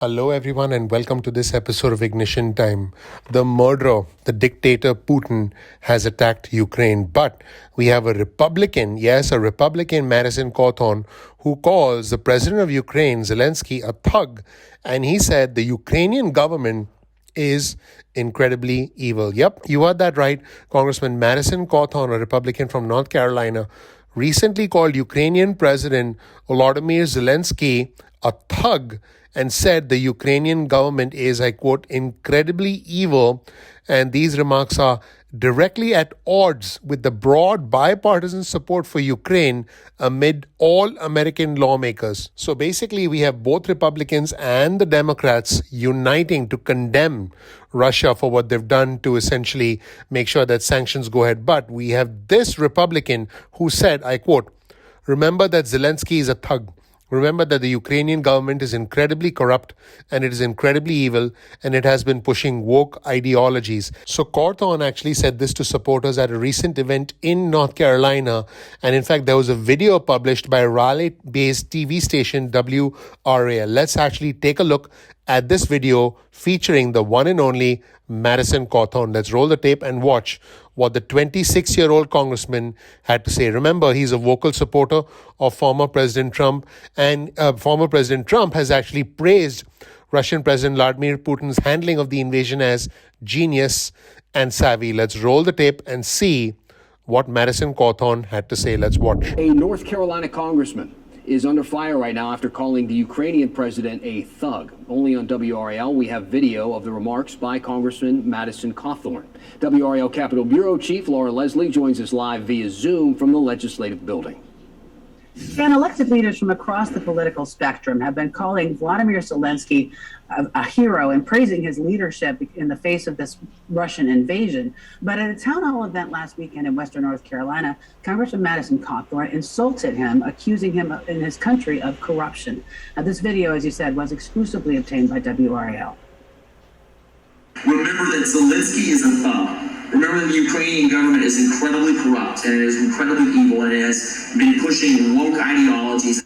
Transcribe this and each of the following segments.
Hello, everyone, and welcome to this episode of Ignition Time. The murderer, the dictator Putin, has attacked Ukraine, but we have a Republican, yes, a Republican, Madison Cawthorn, who calls the president of Ukraine, Zelenskyy, a thug, and he said the Ukrainian government is incredibly evil. Yep, you heard that right. Congressman Madison Cawthorn, a Republican from North Carolina, recently called Ukrainian President Volodymyr Zelenskyy a thug and said the Ukrainian government is, I quote, incredibly evil. And these remarks are directly at odds with the broad bipartisan support for Ukraine amid all American lawmakers. So basically, we have both Republicans and the Democrats uniting to condemn Russia for what they've done to essentially make sure that sanctions go ahead. But we have this Republican who said, I quote, "Remember that Zelenskyy is a thug. Remember that the Ukrainian government is incredibly corrupt and it is incredibly evil and it has been pushing woke ideologies." So Cawthorn actually said this to supporters at a recent event in North Carolina. And in fact, there was a video published by Raleigh-based TV station WRAL. Let's actually take a look at this video featuring the one and only Madison Cawthorn. Let's roll the tape and watch what the 26-year-old congressman had to say. Remember, he's a vocal supporter of former President Trump, and former President Trump has actually praised Russian President Vladimir Putin's handling of the invasion as genius and savvy. Let's roll the tape and see what Madison Cawthorn had to say. Let's watch. A North Carolina congressman is under fire right now after calling the Ukrainian president a thug. Only on WRAL, we have video of the remarks by Congressman Madison Cawthorn. WRAL Capitol Bureau Chief Laura Leslie joins us live via Zoom from the Legislative Building. And elected leaders from across the political spectrum have been calling Vladimir Zelenskyy a hero and praising his leadership in the face of this Russian invasion. But at a town hall event last weekend in Western North Carolina, Congressman Madison Cawthorn insulted him, accusing him in his country of corruption. Now, this video, as you said, was exclusively obtained by WRAL. Remember that Zelenskyy is a thug. Remember that the Ukrainian government is incredibly corrupt and it is incredibly evil and it has been pushing woke ideologies.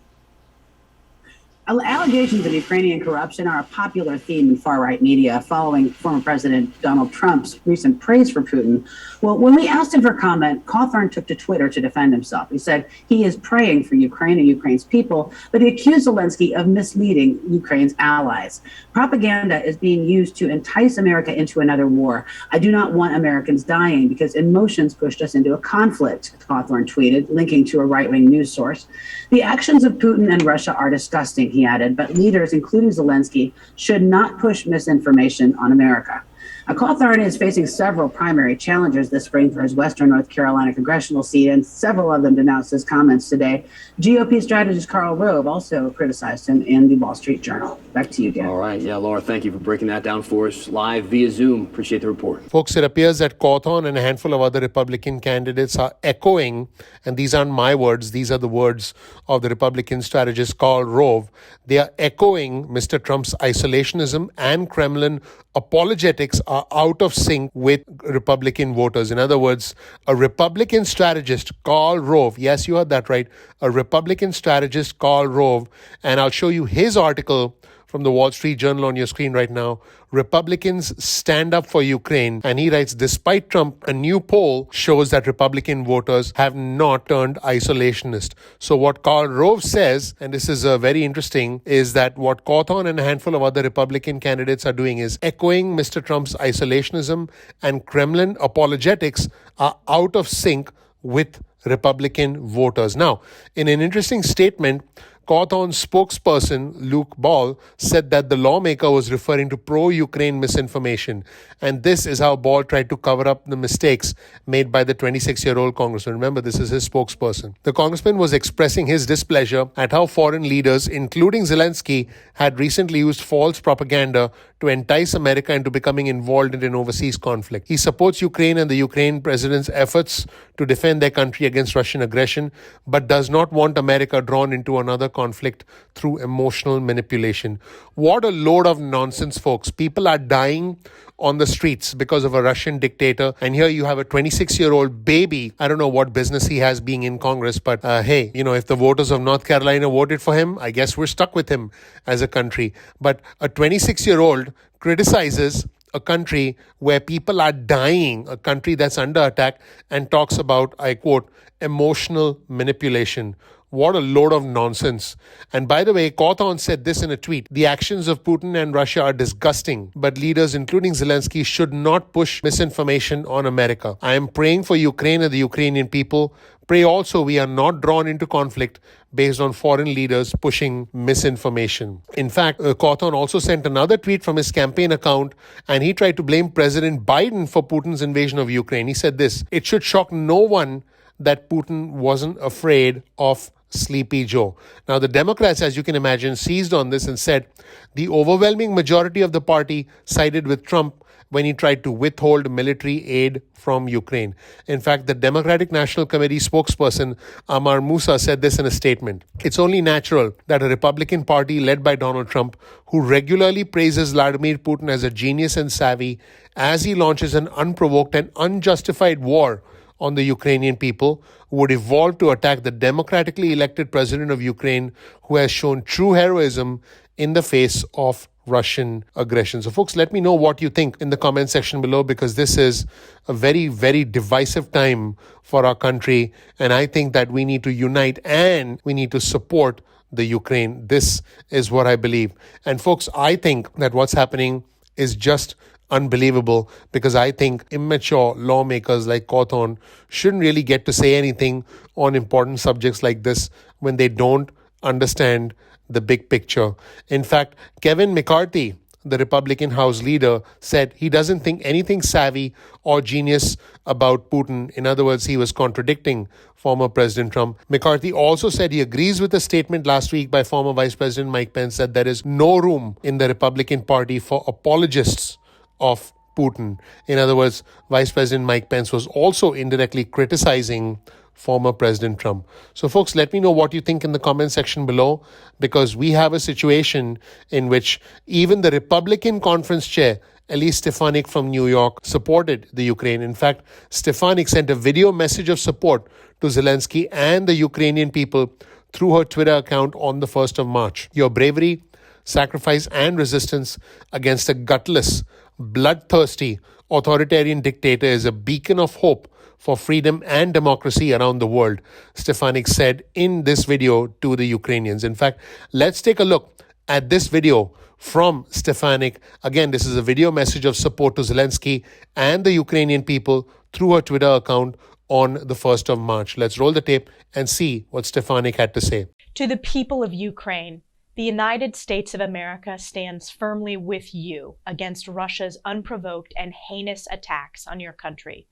Allegations of Ukrainian corruption are a popular theme in far-right media following former President Donald Trump's recent praise for Putin. Well, when we asked him for comment, Cawthorn took to Twitter to defend himself. He said he is praying for Ukraine and Ukraine's people, but he accused Zelenskyy of misleading Ukraine's allies. Propaganda is being used to entice America into another war. I do not want Americans dying because emotions pushed us into a conflict, Cawthorn tweeted, linking to a right-wing news source. The actions of Putin and Russia are disgusting, he added, but leaders, including Zelenskyy, should not push misinformation on America. Cawthorn is facing several primary challenges this spring for his Western North Carolina congressional seat, and several of them denounced his comments today. GOP strategist Karl Rove also criticized him in the Wall Street Journal. Back to you, Dan. All right. Yeah, Laura, thank you for breaking that down for us live via Zoom. Appreciate the report. Folks, it appears that Cawthorn and a handful of other Republican candidates are echoing, and these aren't my words, these are the words of the Republican strategist Karl Rove. They are echoing Mr. Trump's isolationism and Kremlin apologetics are out of sync with Republican voters. In other words, a Republican strategist, Karl Rove, yes, you heard that right, a Republican strategist, Karl Rove, and I'll show you his article from the Wall Street Journal on your screen right now. Republicans stand up for Ukraine. And he writes, despite Trump, a new poll shows that Republican voters have not turned isolationist. So what Karl Rove says, and this is very interesting, is that what Cawthorn and a handful of other Republican candidates are doing is echoing Mr. Trump's isolationism, and Kremlin apologetics are out of sync with Republican voters. Now, in an interesting statement, Cawthorn's spokesperson, Luke Ball, said that the lawmaker was referring to pro-Ukraine misinformation. And this is how Ball tried to cover up the mistakes made by the 26-year-old congressman. Remember, this is his spokesperson. The congressman was expressing his displeasure at how foreign leaders, including Zelenskyy, had recently used false propaganda to entice America into becoming involved in an overseas conflict. He supports Ukraine and the Ukraine president's efforts to defend their country against Russian aggression, but does not want America drawn into another conflict through emotional manipulation. What a load of nonsense, folks. People are dying on the streets because of a Russian dictator. And here you have a 26-year-old baby. I don't know what business he has being in Congress, but hey, if the voters of North Carolina voted for him, I guess we're stuck with him as a country. But a 26-year-old criticizes a country where people are dying, a country that's under attack, and talks about, I quote, emotional manipulation. What a load of nonsense. And by the way, Cawthorn said this in a tweet: the actions of Putin and Russia are disgusting, but leaders, including Zelenskyy, should not push misinformation on America. I am praying for Ukraine and the Ukrainian people. Pray also we are not drawn into conflict based on foreign leaders pushing misinformation. In fact, Cawthorn also sent another tweet from his campaign account, and he tried to blame President Biden for Putin's invasion of Ukraine. He said this: it should shock no one that Putin wasn't afraid of Sleepy Joe. Now, the Democrats, as you can imagine, seized on this and said the overwhelming majority of the party sided with Trump when he tried to withhold military aid from Ukraine. In fact, the Democratic National Committee spokesperson Amar Moussa said this in a statement: it's only natural that a Republican Party led by Donald Trump, who regularly praises Vladimir Putin as a genius and savvy, as he launches an unprovoked and unjustified war on the Ukrainian people, would evolve to attack the democratically elected president of Ukraine, who has shown true heroism in the face of Russian aggression. So folks, let me know what you think in the comment section below, because this is a very, very divisive time for our country. And I think that we need to unite and we need to support the Ukraine. This is what I believe. And folks, I think that what's happening is just unbelievable, because I think immature lawmakers like Cawthorn shouldn't really get to say anything on important subjects like this when they don't understand the big picture. In fact, Kevin McCarthy, the Republican House leader, said he doesn't think anything savvy or genius about Putin. In other words, he was contradicting former President Trump. McCarthy also said he agrees with a statement last week by former Vice President Mike Pence that there is no room in the Republican Party for apologists of Putin. In other words, Vice President Mike Pence was also indirectly criticizing former President Trump. So folks, let me know what you think in the comment section below, because we have a situation in which even the Republican conference chair, Elise Stefanik from New York, supported the Ukraine. In fact, Stefanik sent a video message of support to Zelenskyy and the Ukrainian people through her Twitter account on the 1st of March. Your bravery, sacrifice, and resistance against a gutless, bloodthirsty, authoritarian dictator is a beacon of hope for freedom and democracy around the world, Stefanik said in this video to the Ukrainians. In fact, let's take a look at this video from Stefanik. Again, this is a video message of support to Zelenskyy and the Ukrainian people through her Twitter account on the 1st of March. Let's roll the tape and see what Stefanik had to say. To the people of Ukraine, the United States of America stands firmly with you against Russia's unprovoked and heinous attacks on your country.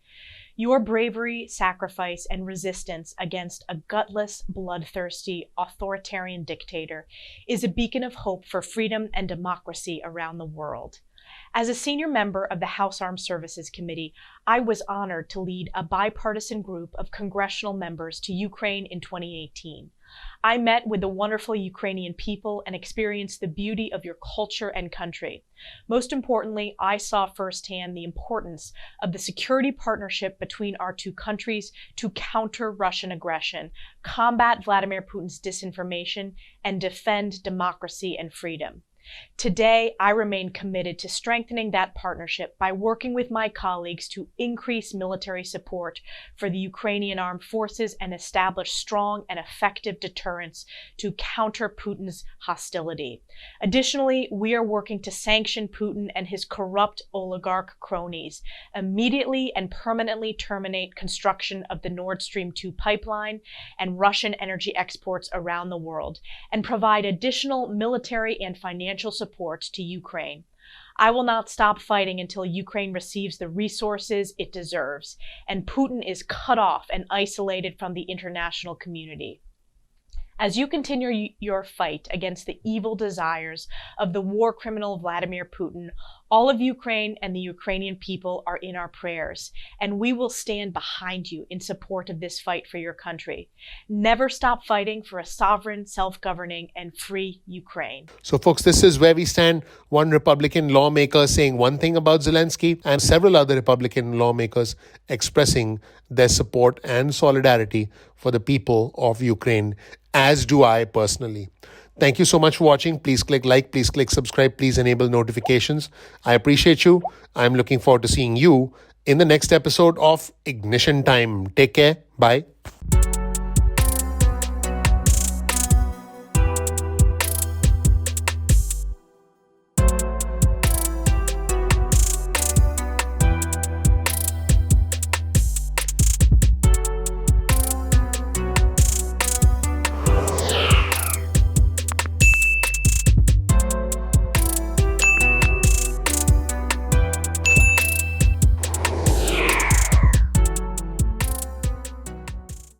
Your bravery, sacrifice, and resistance against a gutless, bloodthirsty, authoritarian dictator is a beacon of hope for freedom and democracy around the world. As a senior member of the House Armed Services Committee, I was honored to lead a bipartisan group of congressional members to Ukraine in 2018. I met with the wonderful Ukrainian people and experienced the beauty of your culture and country. Most importantly, I saw firsthand the importance of the security partnership between our two countries to counter Russian aggression, combat Vladimir Putin's disinformation, and defend democracy and freedom. Today, I remain committed to strengthening that partnership by working with my colleagues to increase military support for the Ukrainian armed forces and establish strong and effective deterrents to counter Putin's hostility. Additionally, we are working to sanction Putin and his corrupt oligarch cronies, immediately and permanently terminate construction of the Nord Stream 2 pipeline and Russian energy exports around the world, and provide additional military and financial support to Ukraine. I will not stop fighting until Ukraine receives the resources it deserves and Putin is cut off and isolated from the international community. As you continue your fight against the evil desires of the war criminal Vladimir Putin, all of Ukraine and the Ukrainian people are in our prayers, and we will stand behind you in support of this fight for your country. Never stop fighting for a sovereign, self-governing, and free Ukraine. So, folks, this is where we stand. One Republican lawmaker saying one thing about Zelenskyy, and several other Republican lawmakers expressing their support and solidarity for the people of Ukraine, as do I personally. Thank you so much for watching. Please click like, please click subscribe, please enable notifications. I appreciate you. I'm looking forward to seeing you in the next episode of Ignition Time. Take care. Bye.